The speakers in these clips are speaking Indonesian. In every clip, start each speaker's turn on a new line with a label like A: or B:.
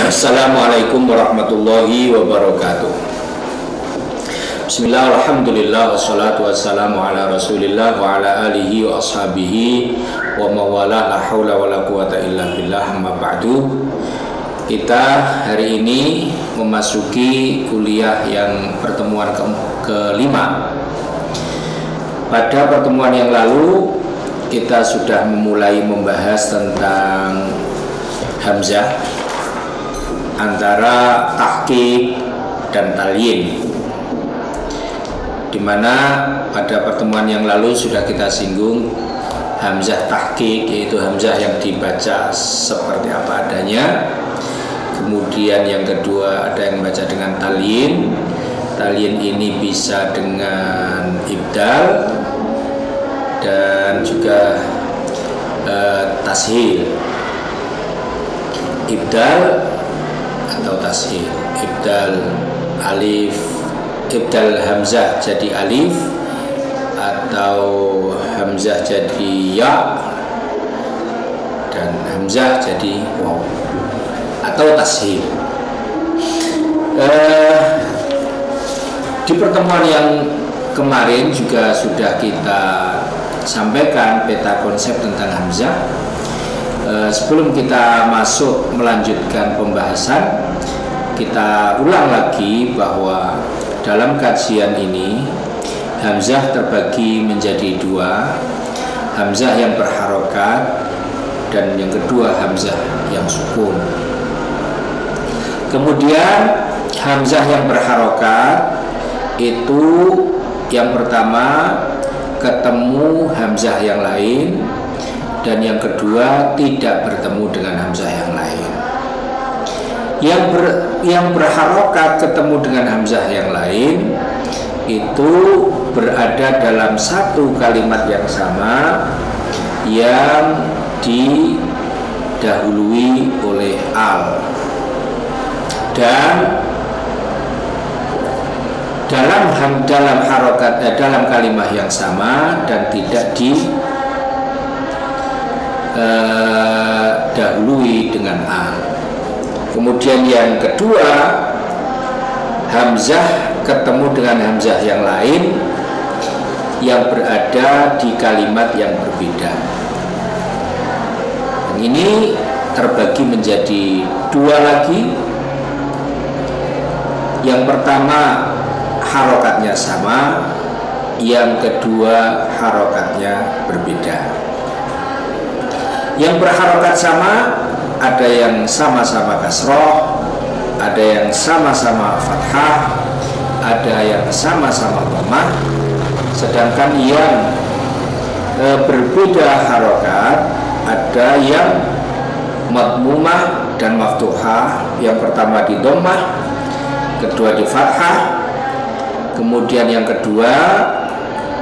A: Assalamualaikum warahmatullahi wabarakatuh. Bismillah, alhamdulillah, wassalatu wassalamu ala rasulillah wa ala alihi wa ashabihi wa mawala, la hawla wa la quwata illa billah, amma ba'du. Kita hari ini memasuki kuliah yang pertemuan kelima. Pada pertemuan yang lalu kita sudah memulai membahas tentang hamzah antara tahqiq dan talyin, dimana pada pertemuan yang lalu sudah kita singgung hamzah tahqiq, yaitu hamzah yang dibaca seperti apa adanya. Kemudian yang kedua ada yang baca dengan talyin. Talyin ini bisa dengan ibdal dan juga tashil. Ibdal atau tashil, ibdal alif, ibdal hamzah jadi alif, atau hamzah jadi ya, dan hamzah jadi waw, atau tashil. Di pertemuan yang kemarin juga sudah kita sampaikan peta konsep tentang hamzah. Sebelum kita masuk melanjutkan pembahasan, kita ulang lagi bahwa dalam kajian ini hamzah terbagi menjadi dua, hamzah yang berharokat dan yang kedua hamzah yang sukun. Kemudian hamzah yang berharokat itu yang pertama ketemu hamzah yang lain, dan yang kedua tidak bertemu dengan hamzah yang lain. Yang berharokat ketemu dengan hamzah yang lain itu berada dalam satu kalimat yang sama yang didahului oleh al, dan dalam harokat dalam kalimat yang sama dan tidak dahului dengan al. Kemudian yang kedua, hamzah ketemu dengan hamzah yang lain yang berada di kalimat yang berbeda. Dan ini terbagi menjadi dua lagi. Yang pertama harokatnya sama, yang kedua harokatnya berbeda. Yang berharokat sama ada yang sama-sama kasroh, ada yang sama-sama fathah, ada yang sama-sama dhammah. Sedangkan yang berbeda harokat ada yang madmumah dan maftuhah. Yang pertama di dhammah, kedua di fathah. Kemudian yang kedua,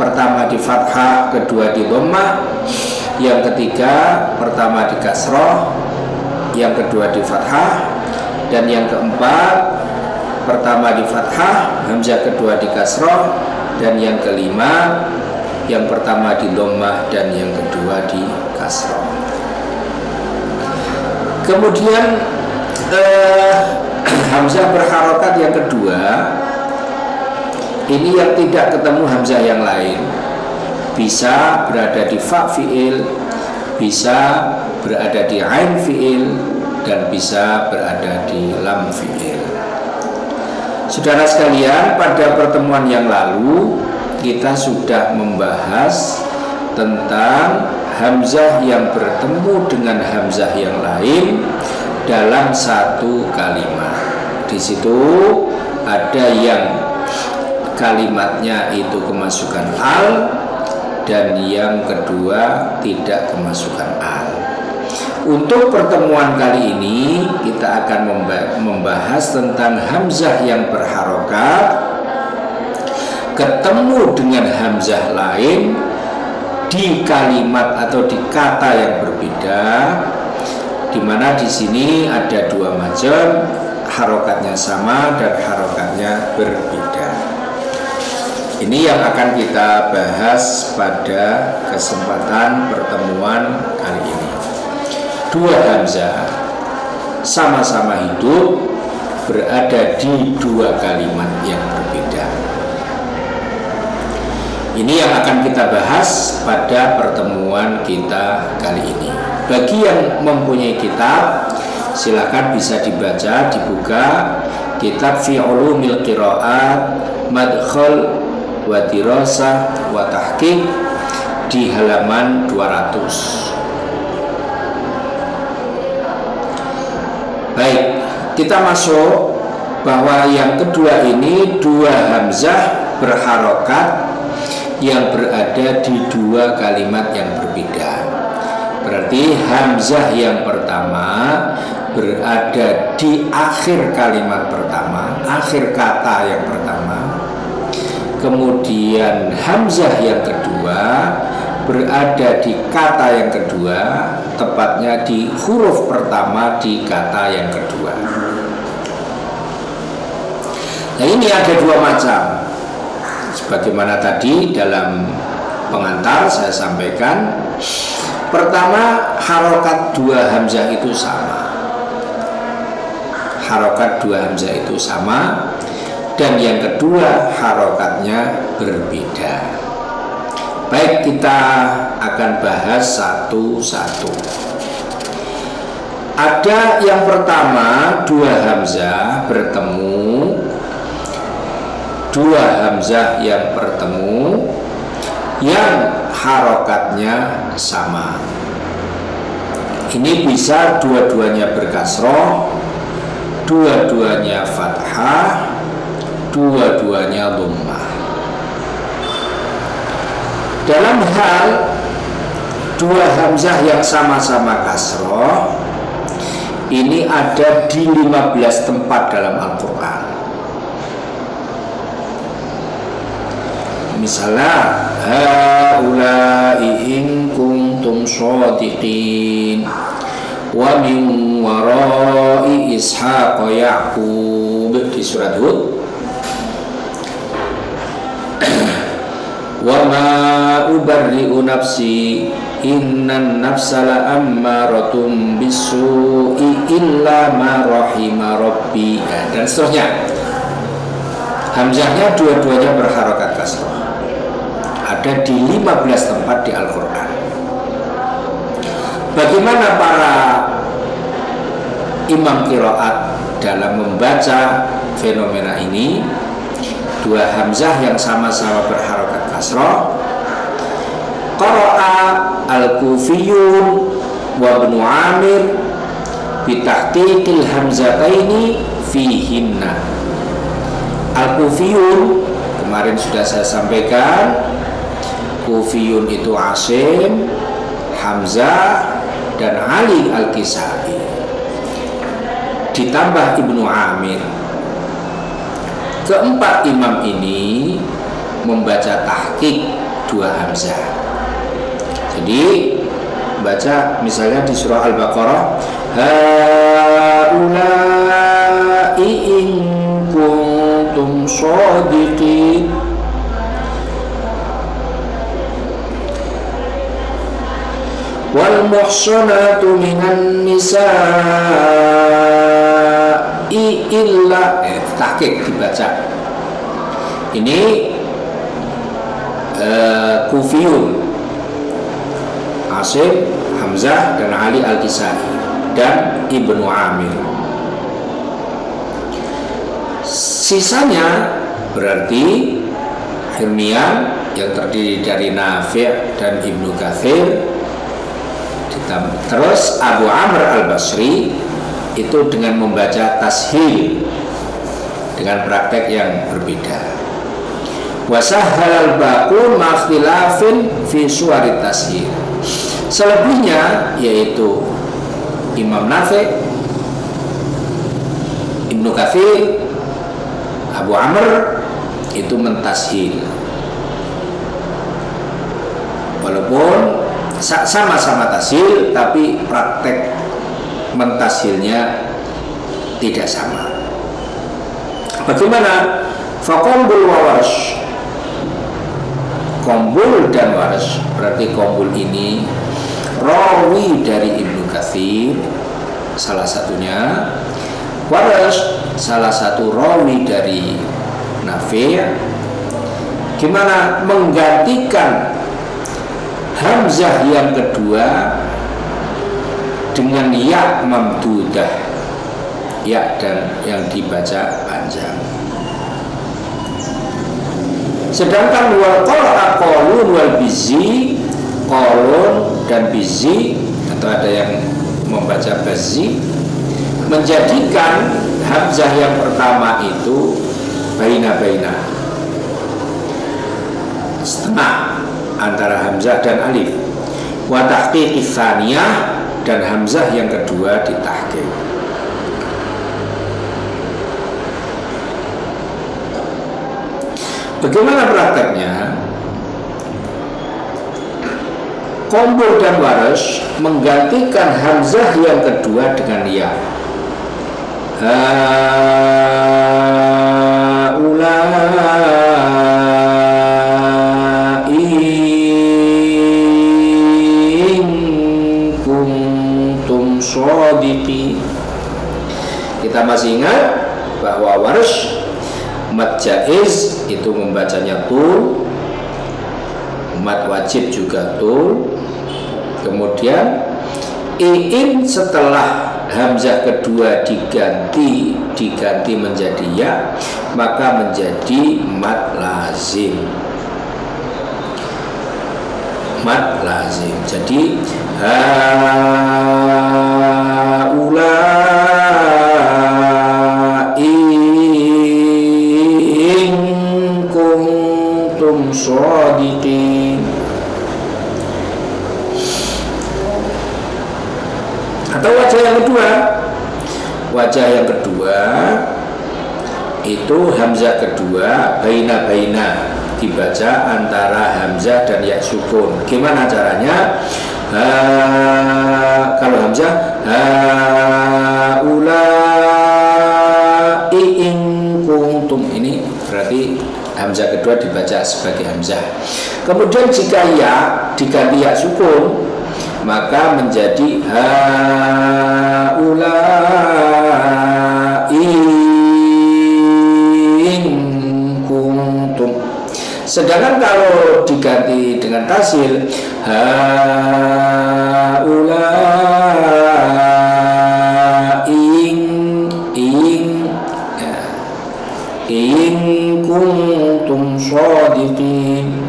A: pertama di fathah, kedua di dhammah. Yang ketiga, pertama di kasroh, yang kedua di fathah. Dan yang keempat, pertama di fathah, hamzah kedua di kasroh. Dan yang kelima, yang pertama di dhammah dan yang kedua di kasroh. Kemudian hamzah berharokat yang kedua, ini yang tidak ketemu hamzah yang lain, bisa berada di fa fi'il, bisa berada di ain fi'il, dan bisa berada di lam fi'il. Saudara sekalian, pada pertemuan yang lalu kita sudah membahas tentang hamzah yang bertemu dengan hamzah yang lain dalam satu kalimat. Di situ ada yang kalimatnya itu kemasukan al, dan yang kedua tidak kemasukan al. Untuk pertemuan kali ini kita akan membahas tentang hamzah yang berharokat ketemu dengan hamzah lain di kalimat atau di kata yang berbeda, di mana di sini ada dua macam, harokatnya sama dan harokatnya berbeda. Ini yang akan kita bahas pada kesempatan pertemuan kali ini. Dua hamzah sama-sama hidup berada di dua kalimat yang berbeda. Ini yang akan kita bahas pada pertemuan kita kali ini. Bagi yang mempunyai kitab, silakan bisa dibaca, dibuka kitab Fi Ulumil Qiraat Madkhal wa Dirasah wa Tahqiq di halaman 200. Baik, kita masuk bahwa yang kedua ini dua hamzah berharokat yang berada di dua kalimat yang berbeda. Berarti hamzah yang pertama berada di akhir kalimat pertama, akhir kata yang pertama. Kemudian hamzah yang kedua berada di kata yang kedua, tepatnya di huruf pertama di kata yang kedua. Nah, ini ada dua macam. Sebagaimana tadi dalam pengantar saya sampaikan, pertama, harokat dua hamzah itu sama. Harokat dua hamzah itu sama. Dan yang kedua, harokatnya berbeda. Baik, kita akan bahas satu-satu. Ada yang pertama, dua hamzah bertemu. Dua hamzah yang bertemu yang harokatnya sama. Ini bisa dua-duanya berkasroh, dua-duanya fathah, dua-duanya dhammah. Dalam hal dua hamzah yang sama-sama kasroh, ini ada di 15 tempat dalam Al-Quran. Misalnya, haula'i in kuntum shadiqin wa min wara'i ishaq ya'qub di surat Hud. Wa ma ubarri'u nafsi innan nafsa la'ammaratun bisu'i illa ma rahima rabbi, dan seterusnya. Hamzahnya dua-duanya berharokat kasroh. Ada di 15 tempat di Al-Quran. Bagaimana para imam qiraat dalam membaca fenomena ini? Dua hamzah yang sama-sama berharokat kasroh. Qara'a al-Kufiyun wa Ibnu Amir bitahqiqil hamzataini fihinna. Al-Kufiyun kemarin sudah saya sampaikan, Kufiyun itu Asim, Hamzah, dan Ali Al-Kisai, ditambah Ibnu Amir. Keempat imam ini membaca tahqiq dua hamzah. Jadi baca misalnya di surah Al-Baqarah, haula'i in kuntum shadiqin, wal muhsanatu minan nisa'i illa, tahqiq dibaca. Ini Kufiyun, Asim, Hamzah, dan Ali Al-Kisai, dan Ibnu Amir. Sisanya berarti Hilmian yang terdiri dari Nafi' dan Ibnu Katsir. Terus Abu Amr Al-Basri itu dengan membaca tashil dengan praktek yang berbeda. Wasahhal al-baqun ma'khtilafin fi suwarit tashil. Selebihnya yaitu Imam Nafi', Ibnu Katsir, Abu Amr itu mentashil. Walaupun sama-sama tashil, tapi praktek mentashilnya tidak sama. Bagaimana? Faqambul wa warsh. Qambul dan warsh, berarti qambul ini rawi dari Ibnu Katsir, salah satunya, Waras salah satu rawi dari Nafi', gimana menggantikan hamzah yang kedua dengan ya mamdudah, ya dan yang dibaca panjang. Sedangkan wal qara'a qalun wal bizi, qalun dan bizi, atau ada yang membaca bazi, menjadikan hamzah yang pertama itu baina-baina, setengah antara hamzah dan alif, wa tahqiqi tsaniyah, dan hamzah yang kedua ditahqiq. Bagaimana prakteknya? Qombul dan Waras menggantikan hamzah yang kedua dengan ya. Haulai in kuntum shadiqin. Kita masih ingat bahwa Waras mad jaiz itu membacanya tul, mad wajib juga tul. Kemudian in setelah hamzah kedua diganti menjadi ya, maka menjadi mad lazim. Mad lazim. Jadi shadiqin. Atau wajah yang kedua, itu hamzah kedua baina-baina, dibaca antara hamzah dan ya sukun. Gimana caranya? Kalau hamzah haulai in kuntum, ini berarti hamzah kedua dibaca sebagai hamzah. Kemudian jika ya diganti ya sukun, maka menjadi haulai in kuntum. Sedangkan kalau diganti dengan tasil, haulai in kuntum shadiqin.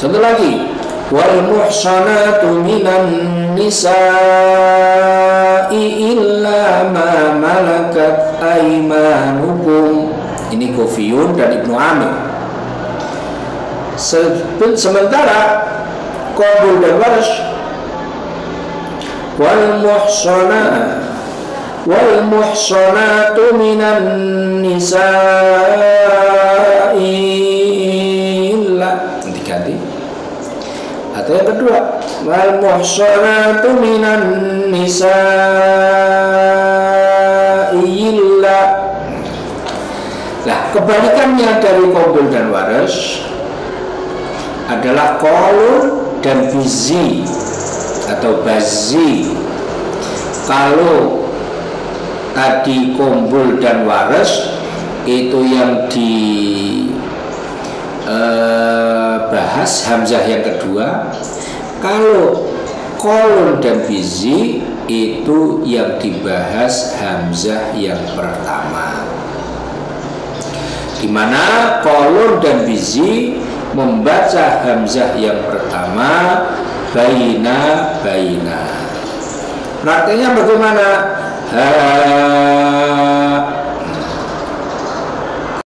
A: Satu lagi, wal muhsanatu minan nisa'i illa ma malakat aymanukum. Ini Kufiyun dan Ibnu Amir. Sementara Qombul dan Waras, wal muhsanatu minan nisa'i illa, diganti. Atau yang kedua, wal muhsanatu minan nisa'i illa. Nah, kebalikannya dari Qombul dan Waras adalah qalun dan bizi atau bazi. Kalau tadi Qombul dan Waras itu yang bahas hamzah yang kedua, kalau qalun dan bizi itu yang dibahas hamzah yang pertama, di mana qalun dan bizi membaca hamzah yang pertama baina. Prakteknya bagaimana?